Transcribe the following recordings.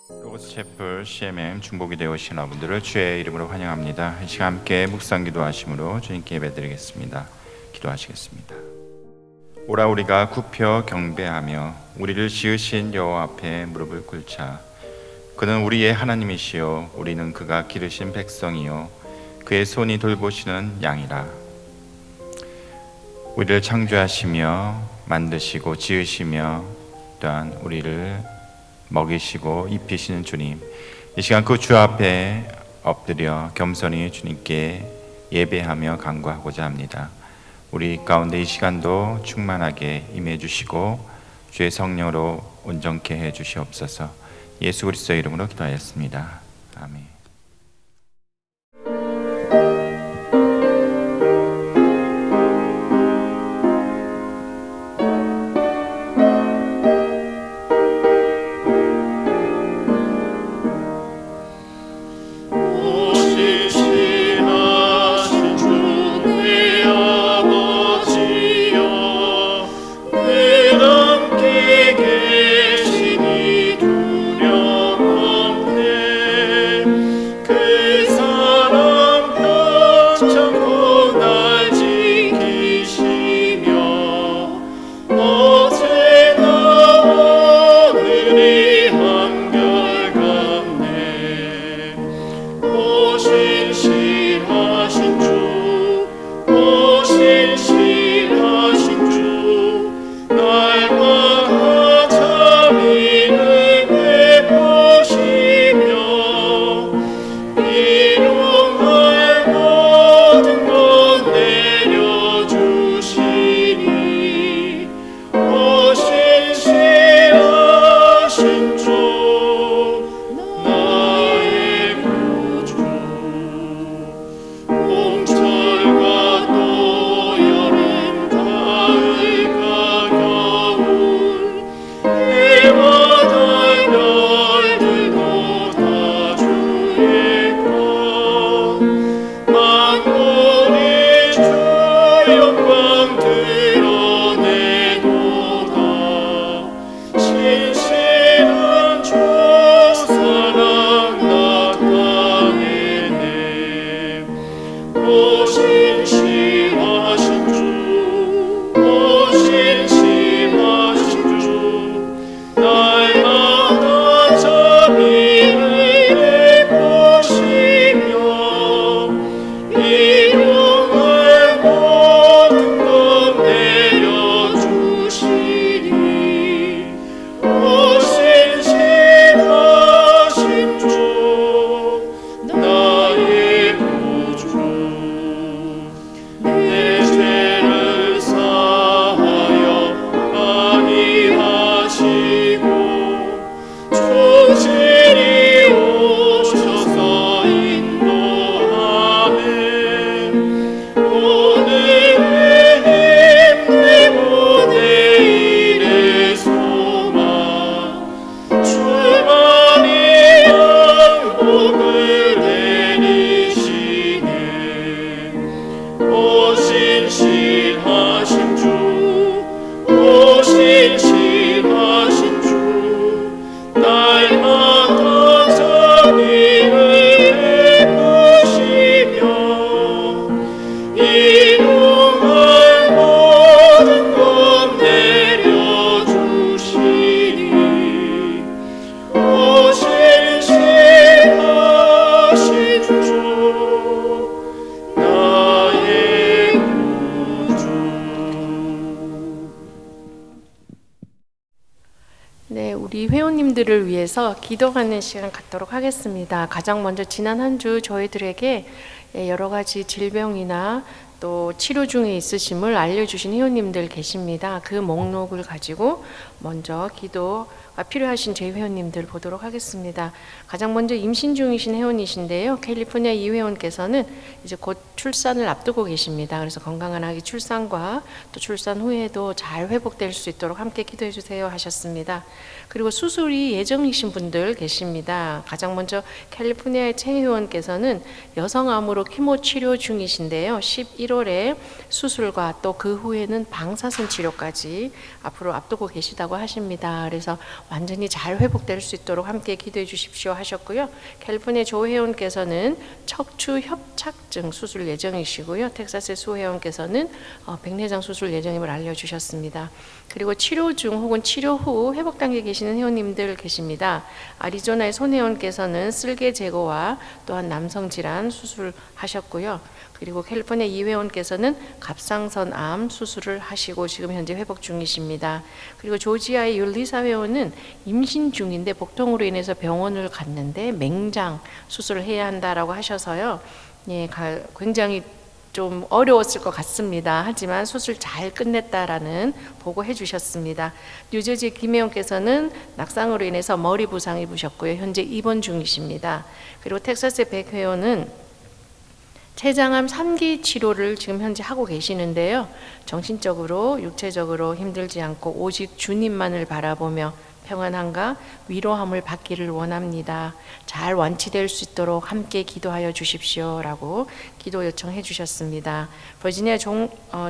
로고스 채플 CMM 중보기 되어 오신 여러분들을 주의 이름으로 환영합니다. 이 시간 함께 묵상 기도하심으로 주님께 예배드리겠습니다. 기도하시겠습니다. 오라 우리가 굽혀 경배하며 우리를 지으신 여호와 앞에 무릎을 꿇자. 그는 우리의 하나님이시요 우리는 그가 기르신 백성이요 그의 손이 돌보시는 양이라. 우리를 창조하시며 만드시고 지으시며 또한 우리를 먹이시고 입히시는 주님, 이 시간 그 주 앞에 엎드려 겸손히 주님께 예배하며 간구하고자 합니다. 우리 가운데 이 시간도 충만하게 임해 주시고 주의 성령으로 온전케 해 주시옵소서. 예수 그리스도의 이름으로 기도하였습니다. 아멘. 우리 회원님들을 위해서 기도하는 시간 갖도록 하겠습니다. 가장 먼저 지난 한 주 저희들에게 여러 가지 질병이나 또 치료 중에 있으심을 알려주신 회원님들 계십니다. 그 목록을 가지고 먼저 기도가 필요하신 저희 회원님들 보도록 하겠습니다. 가장 먼저 임신 중이신 회원이신데요. 캘리포니아 이 회원께서는 이제 곧 출산을 앞두고 계십니다. 그래서 건강한 아기 출산과 또 출산 후에도 잘 회복될 수 있도록 함께 기도해 주세요 하셨습니다. 그리고 수술이 예정이신 분들 계십니다. 가장 먼저 캘리포니아의 최 회원께서는 여성암으로 키모 치료 중이신데요. 11 1월에 수술과 또 그 후에는 방사선 치료까지 앞으로 앞두고 계시다고 하십니다. 그래서 완전히 잘 회복될 수 있도록 함께 기도해 주십시오 하셨고요. 캘리포니아 조 회원께서는 척추 협착증 수술 예정이시고요. 텍사스의 수 회원께서는 백내장 수술 예정임을 알려주셨습니다. 그리고 치료 중 혹은 치료 후 회복 단계에 계시는 회원님들 계십니다. 아리조나의 손 회원께서는 쓸개 제거와 또한 남성 질환 수술하셨고요. 그리고 캘리포니아 이 회원께서는 갑상선암 수술을 하시고 지금 현재 회복 중이십니다. 그리고 조지아의 율리사 회원은 임신 중인데 복통으로 인해서 병원을 갔는데 맹장 수술을 해야 한다라고 하셔서요. 예, 굉장히 좀 어려웠을 것 같습니다. 하지만 수술 잘 끝냈다라는 보고해 주셨습니다. 뉴저지 김혜영께서는 낙상으로 인해서 머리 부상 입으셨고요. 현재 입원 중이십니다. 그리고 텍사스의 백 회원은 췌장암 3기 치료를 지금 현재 하고 계시는데요. 정신적으로 육체적으로 힘들지 않고 오직 주님만을 바라보며 평안함과 위로함을 받기를 원합니다. 잘 완치될 수 있도록 함께 기도하여 주십시오라고 기도 요청해 주셨습니다. 버지니아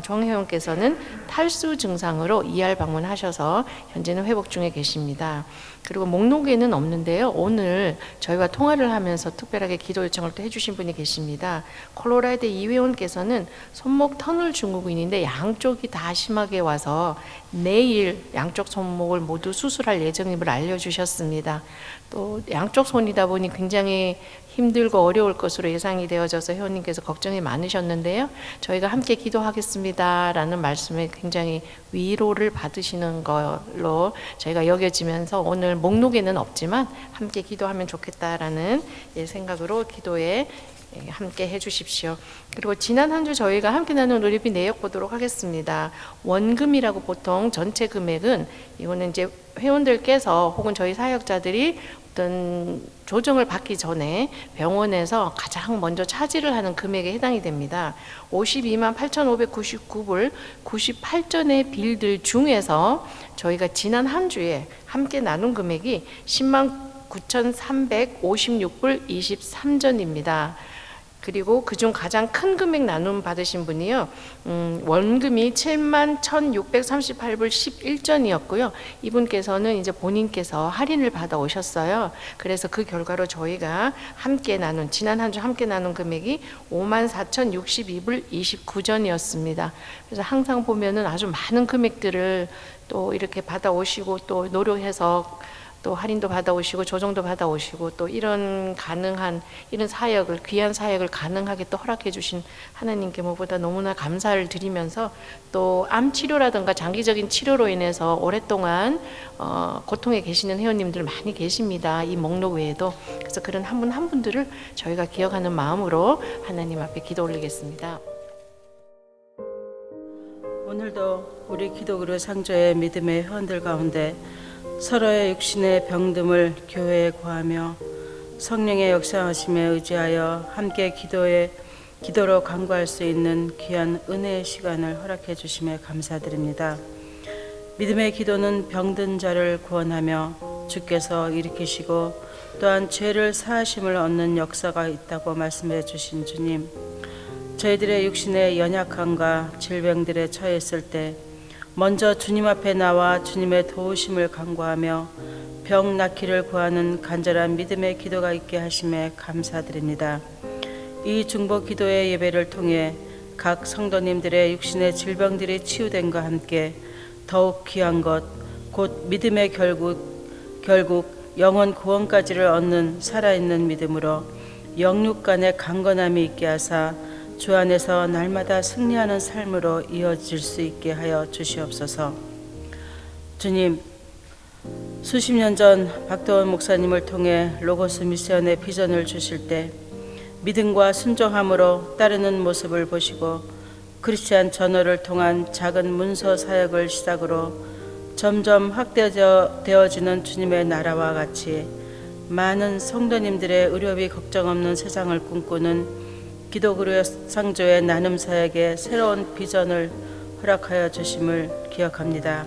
정회원께서는 탈수 증상으로 ER 방문하셔서 현재는 회복 중에 계십니다. 그리고 목록에는 없는데요. 오늘 저희와 통화를 하면서 특별하게 기도 요청을 또 해주신 분이 계십니다. 콜로라도 이 회원께서는 손목 터널 증후군인데 양쪽이 다 심하게 와서 내일 양쪽 손목을 모두 수술할 예정임을 알려주셨습니다. 또 양쪽 손이다 보니 굉장히 힘들고 어려울 것으로 예상이 되어져서 회원님께서 걱정이 많으셨는데요. 저희가 함께 기도하겠습니다 라는 말씀에 굉장히 위로를 받으시는 걸로 저희가 여겨지면서 오늘 목록에는 없지만 함께 기도하면 좋겠다라는 생각으로 기도에 함께 해주십시오. 그리고 지난 한 주 저희가 함께 나눈 의료비 내역 보도록 하겠습니다. 원금이라고 보통 전체 금액은 이거는 이제 회원들께서 혹은 저희 사역자들이 어떤 조정을 받기 전에 병원에서 가장 먼저 차지를 하는 금액에 해당이 됩니다. 52만 8,599불 98전의 빌들 중에서 저희가 지난 한 주에 함께 나눈 금액이 10만 9,356불 23전입니다. 그리고 그중 가장 큰 금액 나눔 받으신 분이요. 원금이 7만 1,638불 11전이었고요. 이분께서는 이제 본인께서 할인을 받아 오셨어요. 그래서 그 결과로 저희가 함께 나눈 지난 한 주 함께 나눈 금액이 5만 4,062불 29전이었습니다. 그래서 항상 보면은 아주 많은 금액들을 또 이렇게 받아 오시고 또 노력해서 또 할인도 받아오시고 조정도 받아오시고 또 이런 가능한 이런 사역을 귀한 사역을 가능하게 또 허락해 주신 하나님께 무엇보다 너무나 감사를 드리면서 또 암 치료라든가 장기적인 치료로 인해서 오랫동안 고통에 계시는 회원님들 많이 계십니다. 이 목록 외에도. 그래서 그런 한 분 한 분들을 저희가 기억하는 마음으로 하나님 앞에 기도 올리겠습니다. 오늘도 우리 기독교 상조의 믿음의 회원들 가운데 서로의 육신의 병듦을 교회에 구하며 성령의 역사하심에 의지하여 함께 기도로 간구할 수 있는 귀한 은혜의 시간을 허락해 주심에 감사드립니다. 믿음의 기도는 병든 자를 구원하며 주께서 일으키시고 또한 죄를 사하심을 얻는 역사가 있다고 말씀해 주신 주님, 저희들의 육신의 연약함과 질병들에 처했을 때 먼저 주님 앞에 나와 주님의 도우심을 간구하며 병 낫기를 구하는 간절한 믿음의 기도가 있게 하심에 감사드립니다. 이 중보 기도의 예배를 통해 각 성도님들의 육신의 질병들이 치유됨과 함께 더욱 귀한 것, 곧 믿음의 결국 영원 구원까지를 얻는 살아있는 믿음으로 영육 간의 강건함이 있게 하사 주 안에서 날마다 승리하는 삶으로 이어질 수 있게 하여 주시옵소서. 주님, 수십 년 전 박도원 목사님을 통해 로고스 미션의 비전을 주실 때 믿음과 순종함으로 따르는 모습을 보시고 크리스찬 저널을 통한 작은 문서 사역을 시작으로 점점 확대되어지는 주님의 나라와 같이 많은 성도님들의 의료비 걱정 없는 세상을 꿈꾸는 기독교 상조의 나눔 사역에 새로운 비전을 허락하여 주심을 기억합니다.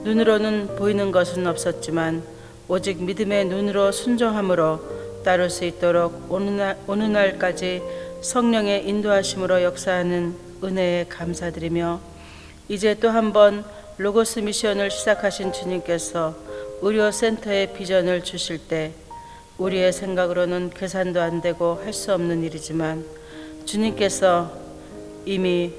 눈으로는 보이는 것은 없었지만 오직 믿음의 눈으로 순종함으로 따를 수 있도록 오는 날까지 성령의 인도하심으로 역사하는 은혜에 감사드리며 이제 또 한 번 로고스 미션을 시작하신 주님께서 의료센터의 비전을 주실 때 우리의 생각으로는 계산도 안 되고 할 수 없는 일이지만 주님께서 이미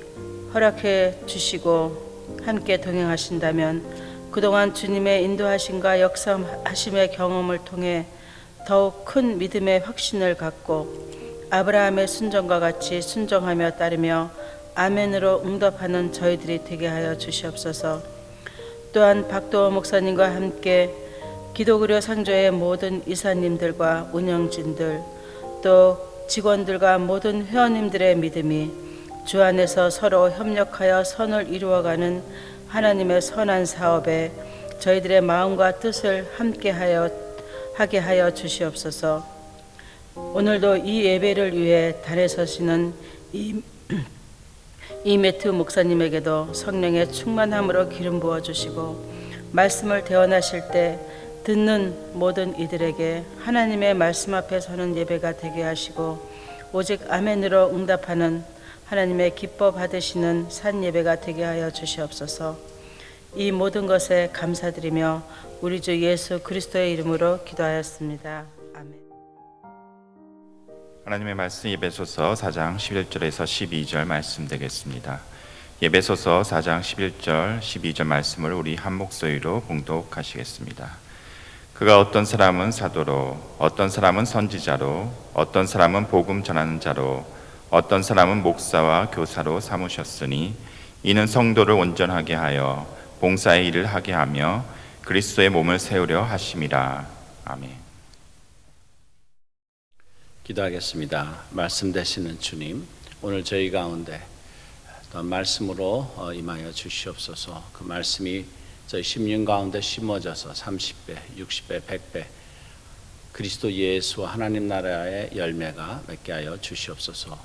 허락해 주시고 함께 동행하신다면 그동안 주님의 인도하심과 역사하심의 경험을 통해 더욱 큰 믿음의 확신을 갖고 아브라함의 순종과 같이 순종하며 따르며 아멘으로 응답하는 저희들이 되게 하여 주시옵소서. 또한 박도호 목사님과 함께 기독의료 상조의 모든 이사님들과 운영진들 또 직원들과 모든 회원님들의 믿음이 주 안에서 서로 협력하여 선을 이루어가는 하나님의 선한 사업에 저희들의 마음과 뜻을 하게 하여 주시옵소서. 오늘도 이 예배를 위해 단에 서시는 이매트 목사님에게도 성령의 충만함으로 기름 부어 주시고 말씀을 대언하실 때 듣는 모든 이들에게 하나님의 말씀 앞에 서는 예배가 되게 하시고 오직 아멘으로 응답하는 하나님의 기뻐 받으시는 산 예배가 되게 하여 주시옵소서. 이 모든 것에 감사드리며 우리 주 예수 그리스도의 이름으로 기도하였습니다. 아멘. 하나님의 말씀 예배소서 4장 11절에서 12절 말씀 되겠습니다. 예배소서 4장 11절 12절 말씀을 우리 한 목소리로 봉독하시겠습니다. 그가 어떤 사람은 사도로, 어떤 사람은 선지자로, 어떤 사람은 복음 전하는 자로, 어떤 사람은 목사와 교사로 삼으셨으니 이는 성도를 온전하게 하여 봉사의 일을 하게 하며 그리스도의 몸을 세우려 하심이라. 아멘. 기도하겠습니다. 말씀 되시는 주님, 오늘 저희 가운데 또 말씀으로 임하여 주시옵소서. 그 말씀이 저희 심령 가운데 심어져서 30배, 60배, 100배 그리스도 예수와 하나님 나라의 열매가 맺게 하여 주시옵소서.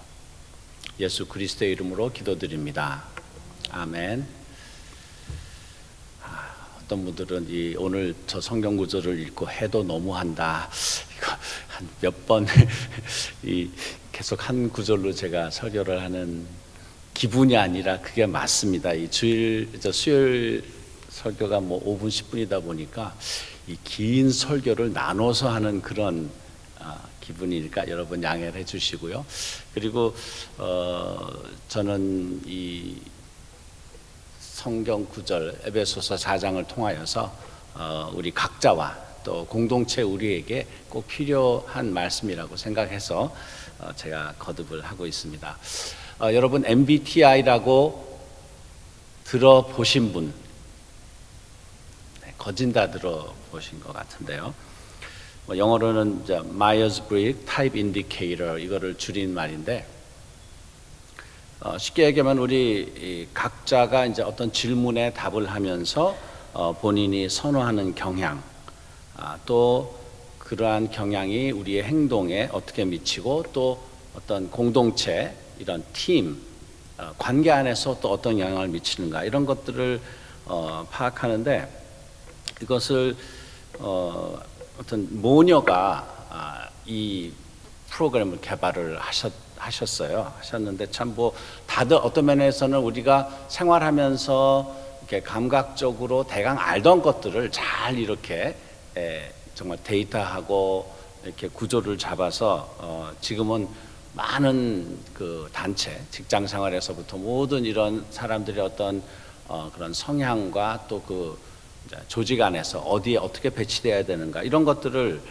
예수 그리스도의 이름으로 기도드립니다. 아멘. 어떤 분들은 오늘 저 성경 구절을 읽고 해도 너무한다. 이거 한 몇 번 계속 한 구절로 제가 설교를 하는 기분이 아니라 그게 맞습니다. 이 수요일 설교가 5분 10분이다 보니까 이 긴 설교를 나눠서 하는 그런 기분이니까 여러분 양해를 해주시고요. 그리고 저는 이 성경 구절 에베소서 4장을 통하여서 우리 각자와 또 공동체 우리에게 꼭 필요한 말씀이라고 생각해서 제가 거듭을 하고 있습니다. 여러분 MBTI라고 들어보신 분? 거진 다 들어보신 것 같은데요. 영어로는 Myers-Briggs Type Indicator 이거를 줄인 말인데 쉽게 얘기하면 우리 각자가 이제 어떤 질문에 답을 하면서 본인이 선호하는 경향, 또 그러한 경향이 우리의 행동에 어떻게 미치고 또 어떤 공동체, 이런 팀, 관계 안에서 또 어떤 영향을 미치는가 이런 것들을 파악하는데 이것을 어떤 모녀가 이 프로그램을 개발을 하셨는데 참 다들 어떤 면에서는 우리가 생활하면서 이렇게 감각적으로 대강 알던 것들을 잘 이렇게 정말 데이터하고 이렇게 구조를 잡아서 지금은 많은 그 단체, 직장 생활에서부터 모든 이런 사람들의 어떤 그런 성향과 또 그 조직 안에서 어디에 어떻게 배치돼야 되는가 이런 것들을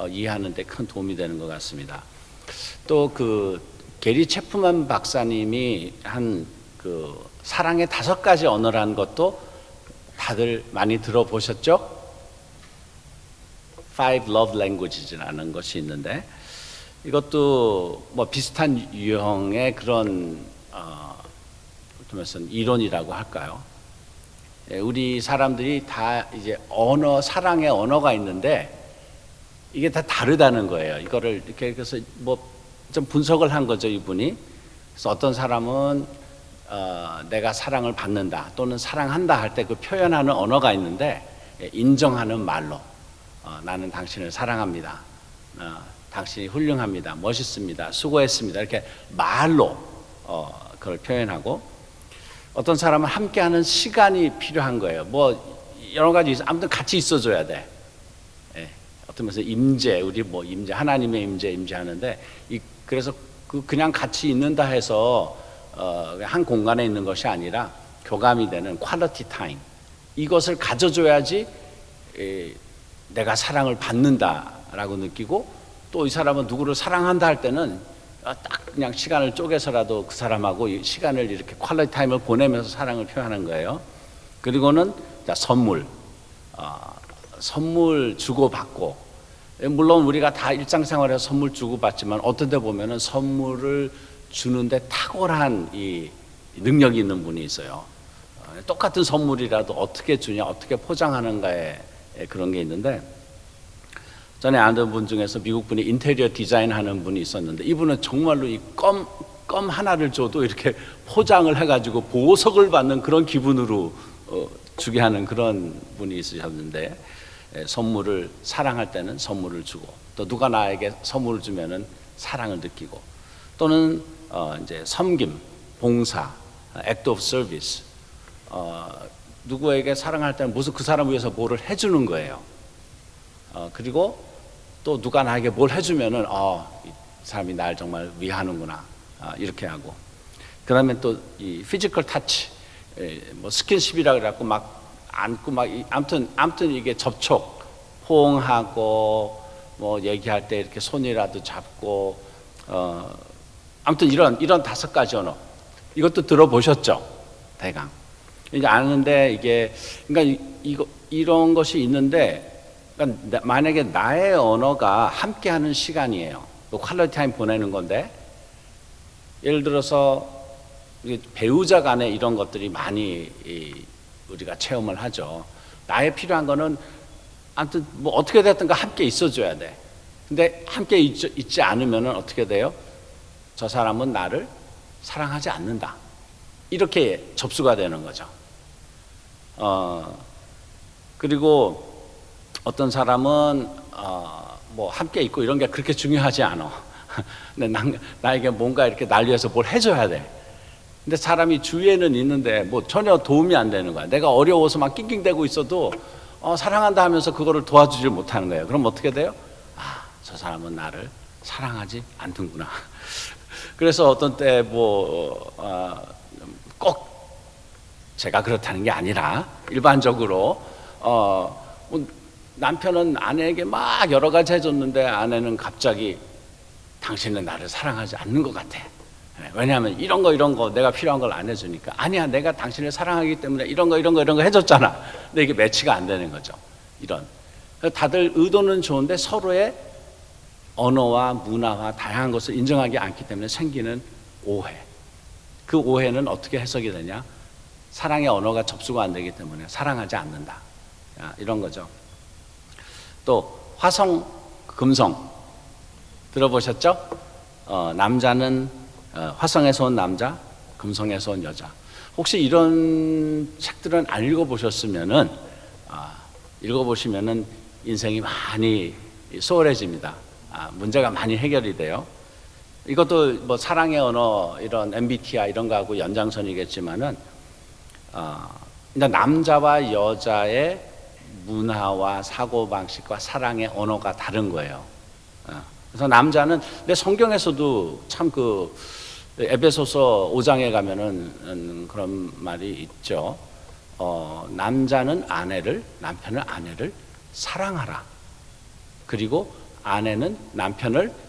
이해하는 데 큰 도움이 되는 것 같습니다. 또 그 게리 체프만 박사님이 한 그 사랑의 5가지 언어라는 것도 다들 많이 들어보셨죠? 5 Love Languages라는 것이 있는데 이것도 비슷한 유형의 그런 이론이라고 할까요? 우리 사람들이 다 이제 사랑의 언어가 있는데 이게 다 다르다는 거예요. 이거를 이렇게 그래서 좀 분석을 한 거죠, 이분이. 그래서 어떤 사람은 내가 사랑을 받는다 또는 사랑한다 할 때 그 표현하는 언어가 있는데 인정하는 말로 나는 당신을 사랑합니다. 당신이 훌륭합니다, 멋있습니다, 수고했습니다 이렇게 말로 그걸 표현하고, 어떤 사람은 함께하는 시간이 필요한 거예요. 뭐 여러 가지 있어. 아무튼 같이 있어줘야 돼. 예. 어떤 면에서 임재, 우리 뭐 임재, 하나님의 임재하는데, 그래서 그냥 같이 있는다 해서 한 공간에 있는 것이 아니라 교감이 되는 퀄리티 타임, 이것을 가져줘야지 내가 사랑을 받는다라고 느끼고, 또 이 사람은 누구를 사랑한다 할 때는 딱 그냥 시간을 쪼개서라도 그 사람하고 이 시간을 이렇게 퀄리티 타임을 보내면서 사랑을 표현하는 거예요. 그리고는 선물, 선물 주고받고, 물론 우리가 다 일상생활에서 선물 주고받지만 어떤 데 보면은 선물을 주는데 탁월한 이 능력이 있는 분이 있어요. 똑같은 선물이라도 어떻게 주냐, 어떻게 포장하는가에 그런 게 있는데, 전에 아는 분 중에서 미국 분이 인테리어 디자인 하는 분이 있었는데, 이분은 정말로 이 껌 하나를 줘도 이렇게 포장을 해가지고 보석을 받는 그런 기분으로 주게 하는 그런 분이 있으셨는데, 선물을 사랑할 때는 선물을 주고, 또 누가 나에게 선물을 주면은 사랑을 느끼고, 또는 이제 섬김, 봉사, act of service, 누구에게 사랑할 때는 무슨 그 사람을 위해서 뭐를 해주는 거예요. 그리고 또 누가 나에게 뭘 해주면은 이 사람이 날 정말 위하는구나, 이렇게 하고, 그다음에 또 이 피지컬 타치, 뭐 스킨십이라 그래갖고 막 안고 막 아무튼 이게 접촉, 포옹하고 뭐 얘기할 때 이렇게 손이라도 잡고, 아무튼 이런 5가지 언어, 이것도 들어보셨죠? 대강 이제 아는데, 이게 그러니까 이런 것이 있는데, 그러니까 만약에 나의 언어가 함께하는 시간이에요. 또 퀄리티 타임 보내는 건데, 예를 들어서 배우자 간에 이런 것들이 많이 우리가 체험을 하죠. 나의 필요한 거는 아무튼 뭐 어떻게 됐든가 함께 있어줘야 돼. 근데 함께 있지 않으면 어떻게 돼요? 저 사람은 나를 사랑하지 않는다, 이렇게 접수가 되는 거죠. 그리고 어떤 사람은 뭐 함께 있고 이런 게 그렇게 중요하지 않아. 근데 나에게 뭔가 이렇게 날 위해서 뭘 해줘야 돼. 근데 사람이 주위에는 있는데 뭐 전혀 도움이 안 되는 거야. 내가 어려워서 막 낑낑대고 있어도 사랑한다 하면서 그거를 도와주질 못하는 거예요. 그럼 어떻게 돼요? 저 사람은 나를 사랑하지 않는구나. 그래서 어떤 때 뭐 꼭 제가 그렇다는 게 아니라, 일반적으로 뭐 남편은 아내에게 막 여러 가지 해줬는데 아내는 갑자기 당신은 나를 사랑하지 않는 것 같아. 왜냐하면 이런 거 내가 필요한 걸 안 해주니까. 아니야, 내가 당신을 사랑하기 때문에 이런 거 해줬잖아. 근데 이게 매치가 안 되는 거죠. 다들 의도는 좋은데 서로의 언어와 문화와 다양한 것을 인정하지 않기 때문에 생기는 오해. 그 오해는 어떻게 해석이 되냐? 사랑의 언어가 접수가 안 되기 때문에 사랑하지 않는다, 이런 거죠. 또 화성, 금성 들어보셨죠? 남자는 화성에서 온 남자, 금성에서 온 여자. 혹시 이런 책들은 안 읽어보셨으면은 읽어보시면은 인생이 많이 수월해집니다. 문제가 많이 해결이 돼요. 이것도 뭐 사랑의 언어, 이런 MBTI 이런 거하고 연장선이겠지만은, 남자와 여자의 문화와 사고방식과 사랑의 언어가 다른 거예요. 그래서 남자는, 근데 성경에서도 참 에베소서 5장에 가면은 그런 말이 있죠. 남편은 아내를 사랑하라. 그리고 아내는 남편을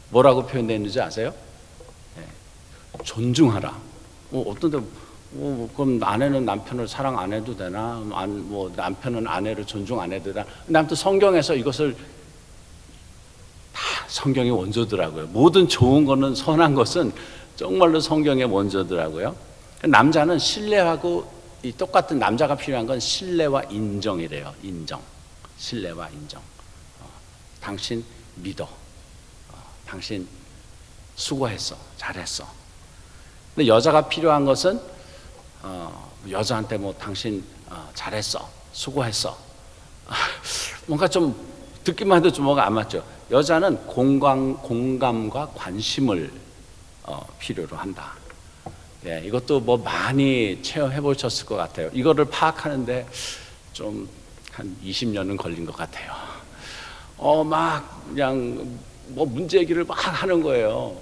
뭐라고 표현되어 있는지 아세요? 존중하라. 어떤데 그럼 아내는 남편을 사랑 안 해도 되나? 뭐 남편은 아내를 존중 안 해도 되나? 근데 아무튼 성경에서 이것을 다 성경의 원조더라고요. 모든 좋은 거는, 선한 것은 정말로 성경의 원조더라고요. 남자는 신뢰하고, 똑같은 남자가 필요한 건 신뢰와 인정이래요. 신뢰와 인정. 당신 믿어. 당신 수고했어. 잘했어. 근데 여자가 필요한 것은 여자한테 뭐 당신 잘했어. 수고했어. 뭔가 좀 듣기만 해도 좀 뭐가 안 맞죠. 여자는 공감과 관심을 필요로 한다. 예, 이것도 뭐 많이 체험해 보셨을 것 같아요. 이거를 파악하는데 좀 한 20년은 걸린 것 같아요. 막 그냥 뭐 문제 얘기를 막 하는 거예요.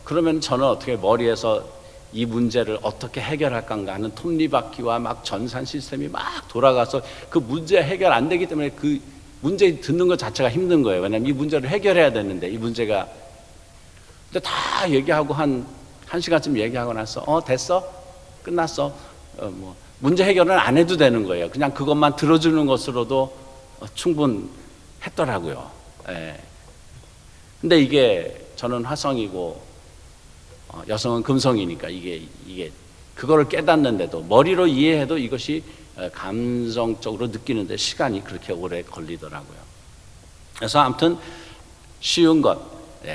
그러면 저는 어떻게 머리에서 이 문제를 어떻게 해결할까 하는 톱니바퀴와 막 전산 시스템이 막 돌아가서 그 문제 해결 안 되기 때문에 그 문제 듣는 것 자체가 힘든 거예요. 왜냐하면 이 문제를 해결해야 되는데 이 문제가 근데 다 얘기하고 한 시간쯤 얘기하고 나서 됐어? 끝났어? 뭐 문제 해결은 안 해도 되는 거예요. 그냥 그것만 들어주는 것으로도 충분했더라고요. 예. 근데 이게 저는 화성이고 여성은 금성이니까 이게 그거를 깨닫는데도 머리로 이해해도 이것이 감성적으로 느끼는데 시간이 그렇게 오래 걸리더라고요. 그래서 아무튼 쉬운 것,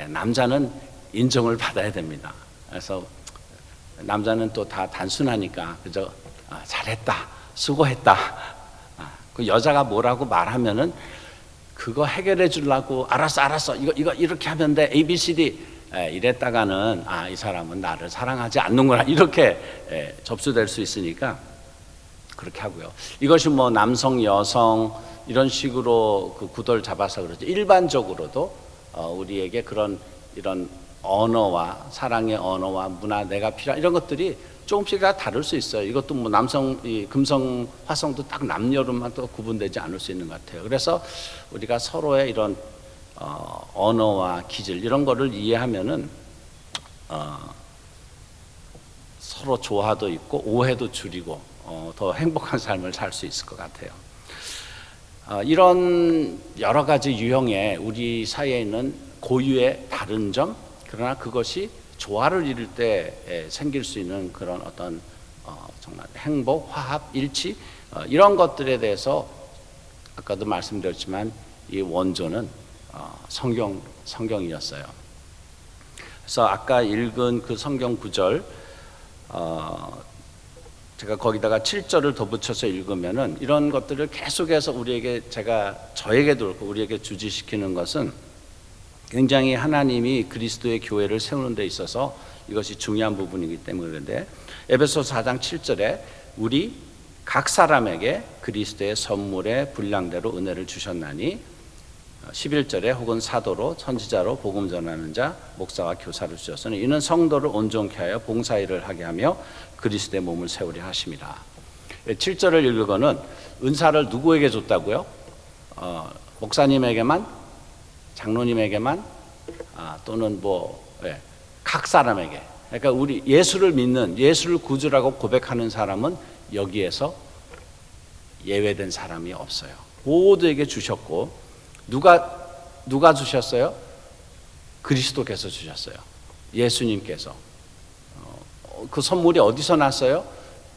남자는 인정을 받아야 됩니다. 그래서 남자는 또 다 단순하니까 그저 잘했다, 수고했다. 그 여자가 뭐라고 말하면은 그거 해결해 주려고 알았어 이거 이렇게 하면 돼 A B C D 이랬다가는 이 사람은 나를 사랑하지 않는구나 이렇게 접수될 수 있으니까 그렇게 하고요. 이것이 뭐 남성 여성 이런 식으로 그 구도를 잡아서 그러죠. 일반적으로도 우리에게 이런 언어와 사랑의 언어와 문화 내가 필요한 이런 것들이 조금씩 다 다를 수 있어요. 이것도 뭐 남성, 금성, 화성도 딱 남녀로만 또 구분되지 않을 수 있는 것 같아요. 그래서 우리가 서로의 이런 언어와 기질 이런 거를 이해하면은 서로 조화도 있고 오해도 줄이고 더 행복한 삶을 살 수 있을 것 같아요. 이런 여러 가지 유형의 우리 사이에 있는 고유의 다른 점, 그러나 그것이 조화를 이룰 때 생길 수 있는 그런 어떤 정말 행복, 화합, 일치 이런 것들에 대해서 아까도 말씀드렸지만 이 원조는 성경이었어요. 그래서 아까 읽은 그 성경 구절 제가 거기다가 7절을 덧붙여서 읽으면은 이런 것들을 계속해서 저에게도 그렇고 우리에게 주지시키는 것은 굉장히 하나님이 그리스도의 교회를 세우는 데 있어서 이것이 중요한 부분이기 때문에 그런데 에베소서 4장 7절에 우리 각 사람에게 그리스도의 선물의 분량대로 은혜를 주셨나니 11절에 혹은 사도로 선지자로 복음 전하는 자 목사와 교사를 주셨으니 이는 성도를 온전케 하여 봉사일을 하게 하며 그리스도의 몸을 세우려 하심이라. 7절을 읽으고는 은사를 누구에게 줬다고요? 목사님에게만? 장로님에게만? 또는 각 사람에게. 그러니까 우리 예수를 믿는 예수를 구주라고 고백하는 사람은 여기에서 예외된 사람이 없어요. 모두에게 주셨고 누가 주셨어요? 그리스도께서 주셨어요. 예수님께서. 그 선물이 어디서 났어요?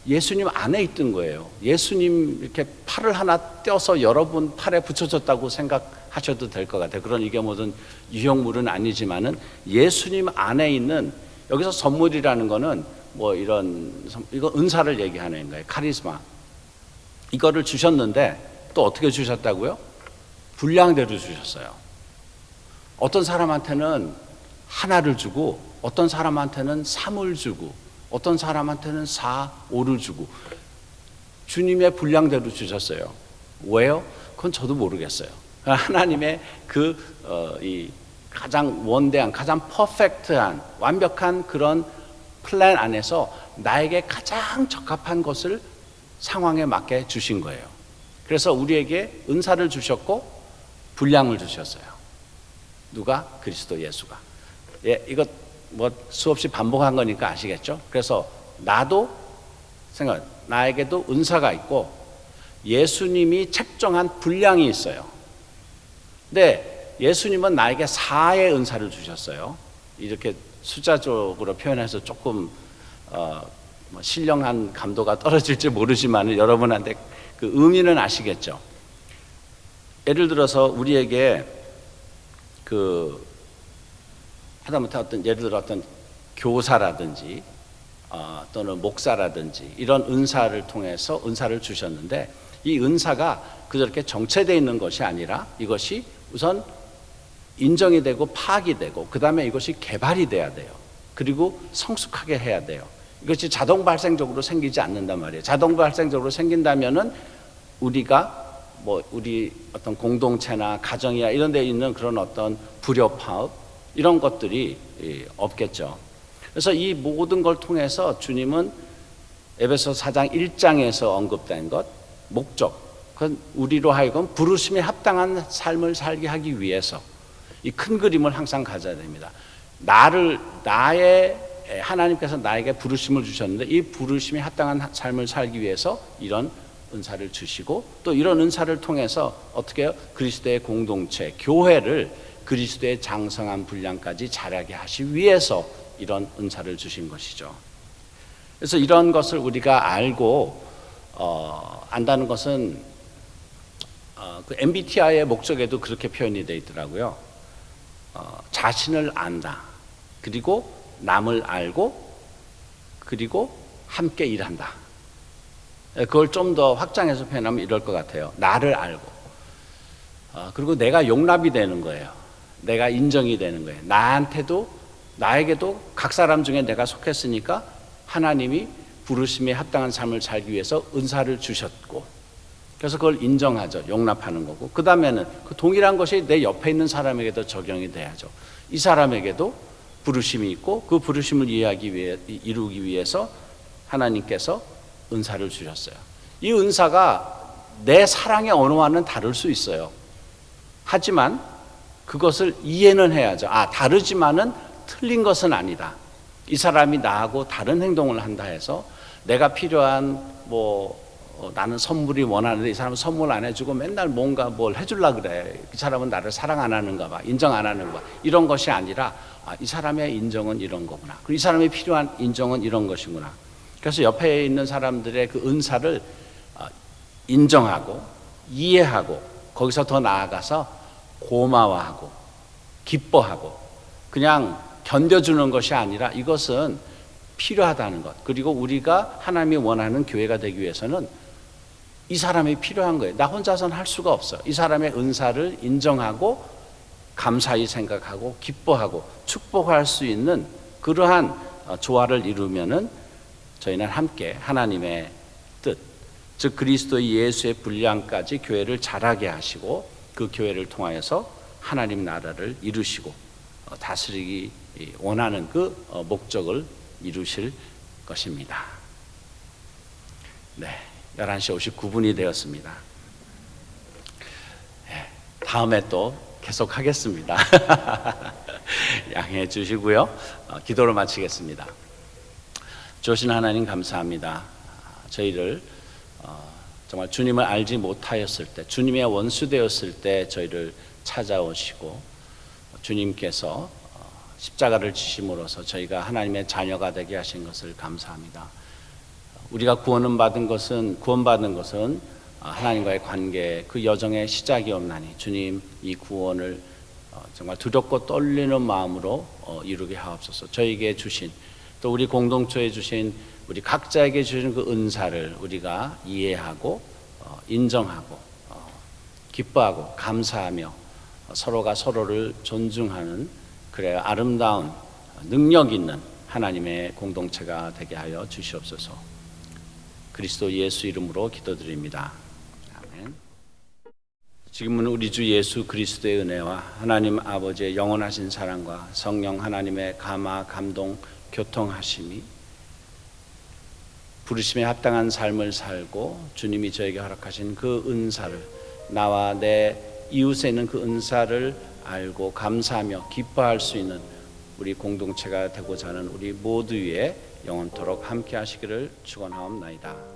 예수님 안에 있던 거예요. 예수님 이렇게 팔을 하나 떼어서 여러분 팔에 붙여줬다고 생각하셔도 될 것 같아요. 그런 이게 무슨 유형물은 아니지만은 예수님 안에 있는 여기서 선물이라는 거는 이거 은사를 얘기하는 거예요. 카리스마. 이거를 주셨는데 또 어떻게 주셨다고요? 분량대로 주셨어요. 어떤 사람한테는 하나를 주고 어떤 사람한테는 3을 주고 어떤 사람한테는 4, 5를 주고 주님의 분량대로 주셨어요. 왜요? 그건 저도 모르겠어요. 하나님의 이 가장 원대한, 가장 퍼펙트한, 완벽한 그런 플랜 안에서 나에게 가장 적합한 것을 상황에 맞게 주신 거예요. 그래서 우리에게 은사를 주셨고 분량을 주셨어요. 누가? 그리스도 예수가. 이거 수없이 반복한 거니까 아시겠죠? 그래서 나에게도 은사가 있고 예수님이 책정한 분량이 있어요. 근데 예수님은 나에게 4의 은사를 주셨어요. 이렇게 숫자적으로 표현해서 조금 신령한 감도가 떨어질지 모르지만 여러분한테 그 의미는 아시겠죠? 예를 들어서 우리에게 하다못해 예를 들어 어떤 교사라든지 또는 목사라든지 이런 은사를 통해서 은사를 주셨는데 이 은사가 그저 이렇게 정체되어 있는 것이 아니라 이것이 우선 인정이 되고 파악이 되고 그 다음에 이것이 개발이 돼야 돼요. 그리고 성숙하게 해야 돼요. 이것이 자동 발생적으로 생기지 않는단 말이에요. 자동 발생적으로 생긴다면은 우리가 우리 어떤 공동체나 가정이나 이런 데 있는 그런 어떤 불협화음 이런 것들이 없겠죠. 그래서 이 모든 걸 통해서 주님은 에베소 4장 1장에서 언급된 것, 목적, 그건 우리로 하여금 부르심에 합당한 삶을 살게 하기 위해서 이 큰 그림을 항상 가져야 됩니다. 하나님께서 나에게 부르심을 주셨는데 이 부르심에 합당한 삶을 살기 위해서 이런 은사를 주시고 또 이런 은사를 통해서 어떻게 해요? 그리스도의 공동체, 교회를 그리스도의 장성한 분량까지 자라게 하시기 위해서 이런 은사를 주신 것이죠. 그래서 이런 것을 우리가 알고 안다는 것은 그 MBTI의 목적에도 그렇게 표현이 되어 있더라고요. 자신을 안다. 그리고 남을 알고 그리고 함께 일한다. 그걸 좀 더 확장해서 표현하면 이럴 것 같아요. 나를 알고 그리고 내가 용납이 되는 거예요. 내가 인정이 되는 거예요. 나에게도 각 사람 중에 내가 속했으니까 하나님이 부르심에 합당한 삶을 살기 위해서 은사를 주셨고 그래서 그걸 인정하죠. 용납하는 거고 그 다음에는 그 동일한 것이 내 옆에 있는 사람에게도 적용이 돼야죠. 이 사람에게도 부르심이 있고 그 부르심을 이루기 위해서 하나님께서 은사를 주셨어요. 이 은사가 내 사랑의 언어와는 다를 수 있어요. 하지만 그것을 이해는 해야죠. 다르지만은 틀린 것은 아니다. 이 사람이 나하고 다른 행동을 한다 해서 내가 필요한 나는 선물이 원하는데 이 사람은 선물 안 해주고 맨날 뭔가 뭘 해주려고 그래. 이 사람은 나를 사랑 안 하는가 봐. 인정 안 하는가 봐. 이런 것이 아니라 이 사람의 인정은 이런 거구나. 그리고 이 사람이 필요한 인정은 이런 것이구나. 그래서 옆에 있는 사람들의 그 은사를 인정하고 이해하고 거기서 더 나아가서 고마워하고 기뻐하고 그냥 견뎌주는 것이 아니라 이것은 필요하다는 것. 그리고 우리가 하나님이 원하는 교회가 되기 위해서는 이 사람이 필요한 거예요. 나 혼자서는 할 수가 없어요. 이 사람의 은사를 인정하고 감사히 생각하고 기뻐하고 축복할 수 있는 그러한 조화를 이루면은 저희는 함께 하나님의 뜻, 즉 그리스도 예수의 분량까지 교회를 자라게 하시고 그 교회를 통하여서 하나님 나라를 이루시고 다스리기 원하는 그 목적을 이루실 것입니다. 네, 11시 59분이 되었습니다. 다음에 또 계속하겠습니다. 양해해 주시고요. 기도를 마치겠습니다. 주신 하나님 감사합니다. 저희를 정말 주님을 알지 못하였을 때, 주님의 원수 되었을 때 저희를 찾아오시고 주님께서 십자가를 지심으로써 저희가 하나님의 자녀가 되게 하신 것을 감사합니다. 우리가 구원받은 것은 하나님과의 관계, 그 여정의 시작이옵나니 주님 이 구원을 정말 두렵고 떨리는 마음으로 이루게 하옵소서. 저에게 주신 또 우리 공동체에 주신 우리 각자에게 주신 그 은사를 우리가 이해하고 인정하고 기뻐하고 감사하며 서로가 서로를 존중하는 그래 아름다운 능력 있는 하나님의 공동체가 되게 하여 주시옵소서. 그리스도 예수 이름으로 기도드립니다. 아멘. 지금은 우리 주 예수 그리스도의 은혜와 하나님 아버지의 영원하신 사랑과 성령 하나님의 감화 감동 교통하심이 부르심에 합당한 삶을 살고 주님이 저에게 허락하신 그 은사를 나와 내 이웃에 있는 그 은사를 알고 감사하며 기뻐할 수 있는 우리 공동체가 되고자 하는 우리 모두의 영원토록 함께 하시기를 축원하옵나이다.